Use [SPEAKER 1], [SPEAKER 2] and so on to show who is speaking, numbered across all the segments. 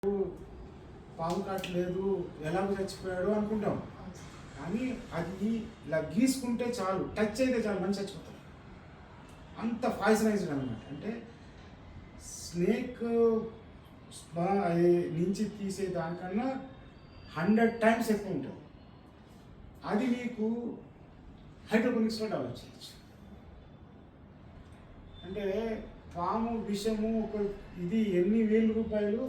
[SPEAKER 1] పాము కాటలేదు ఎలాగో చచ్చిపోయాడు అనుకుంటాం, కానీ అది ఇలా గీసుకుంటే చాలు, టచ్ అయితే చాలు, మంచి చచ్చిపోతాం. అంత పాయిజనైజ్డ్ అనమాట. అంటే స్నేక్ నుంచి తీసే దానికన్నా 100 times ఎక్కువ ఉంటుంది. అది మీకు హైడ్రోపోనిక్స్లో డెవలప్ చేయొచ్చు. అంటే పాము విషము ఒక ఇది ఎన్ని వేల రూపాయలు,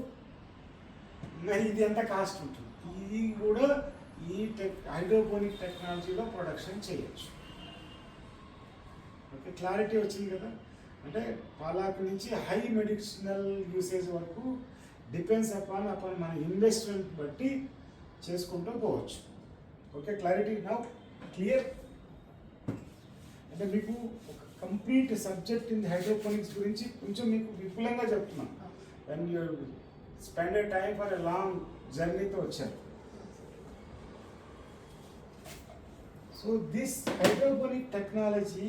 [SPEAKER 1] మరి ఇది ఎంత కాస్ట్ ఉంటుంది. ఇది కూడా ఈ హైడ్రోపోనిక్ టెక్నాలజీలో ప్రొడక్షన్ చేయొచ్చు. ఓకే, క్లారిటీ వచ్చింది కదా. అంటే పాలాకు నుంచి హై మెడిసినల్ యూసేజ్ వరకు డిపెండ్స్ అపాన్ మన ఇన్వెస్ట్మెంట్ బట్టి చేసుకుంటూ పోవచ్చు. Okay, clarity now clear. అంటే మీకు ఒక కంప్లీట్ సబ్జెక్ట్ ఇన్ హైడ్రోపోనిక్స్ గురించి కొంచెం మీకు విపులంగా చెప్తున్నాను. And you spend a time for a long జర్నీతో వచ్చారు. So this hydroponic technology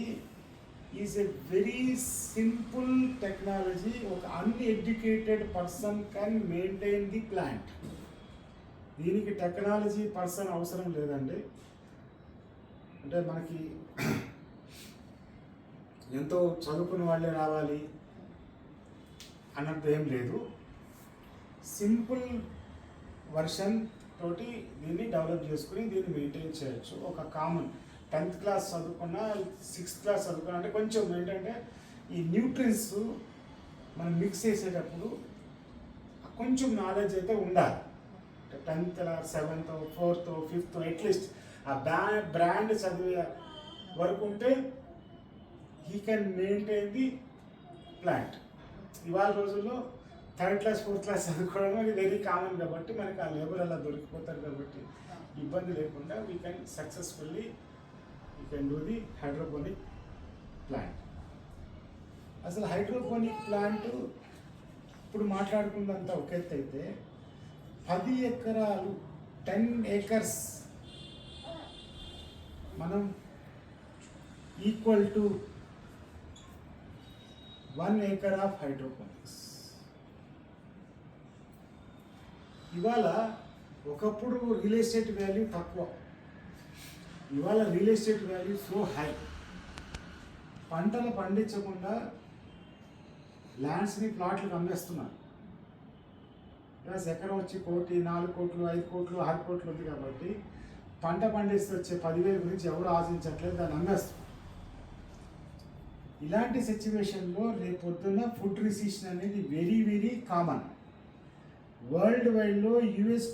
[SPEAKER 1] is a very simple technology. ఒక uneducated person can maintain the plant. దీనికి టెక్నాలజీ పర్సన్ అవసరం లేదండి. అంటే మనకి ఎంతో చదువుకున్న వాళ్ళే రావాలి అన్నట్టు ఏం లేదు. సింపుల్ వర్షన్ తోటి దీన్ని డెవలప్ చేసుకుని దీన్ని మెయింటైన్ చేయొచ్చు. ఒక కామన్ 10th క్లాస్ చదువుకున్నా 6th క్లాస్ చదువుకున్నా, అంటే కొంచెం ఏంటంటే ఈ న్యూట్రియన్స్ మనం మిక్స్ చేసేటప్పుడు కొంచెం నాలెడ్జ్ అయితే ఉండాలి. 10th 7th 4th 5th at least ఆ బ్రాండ్ చదివే వరకు ఉంటే he can maintain the plant. ఇవాళ రోజుల్లో 3rd క్లాస్ 4th క్లాస్ చదువుకోవడం అది వెరీ కామన్ కాబట్టి మనకి ఆ లేబర్ అలా దొరికిపోతారు కాబట్టి ఇబ్బంది లేకుండా we can successfully you can do the hydroponic plant. అసలు హైడ్రోపోనిక్ ప్లాంట్ ఇప్పుడు మాట్లాడుకున్నంత ఒక ఎత్తు అయితే 10 ఎకరాలు 10 acres మనం equal to 1 acre of hydroponics. ఇవాళ ఒకప్పుడు రియల్ ఎస్టేట్ వాల్యూ తక్కువ, ఇవాళ real estate value so high. పంటలు పండించకుండా ల్యాండ్స్ని ప్లాట్లకు అమ్మేస్తున్నారు. ప్లస్ ఎకరం వచ్చి 1 కోటి 4 కోట్లు 5 కోట్లు 6 కోట్లు ఉంది కాబట్టి పంట పండిస్తే వచ్చే 10,000 గురించి ఎవరు ఆశించట్లేదు, దాన్ని అమ్మేస్తారు. ఇలాంటి సిచ్యువేషన్లో రేపొద్దున ఫుడ్ రిసిషన్ అనేది వెరీ వెరీ కామన్. వరల్డ్ వైడ్లో US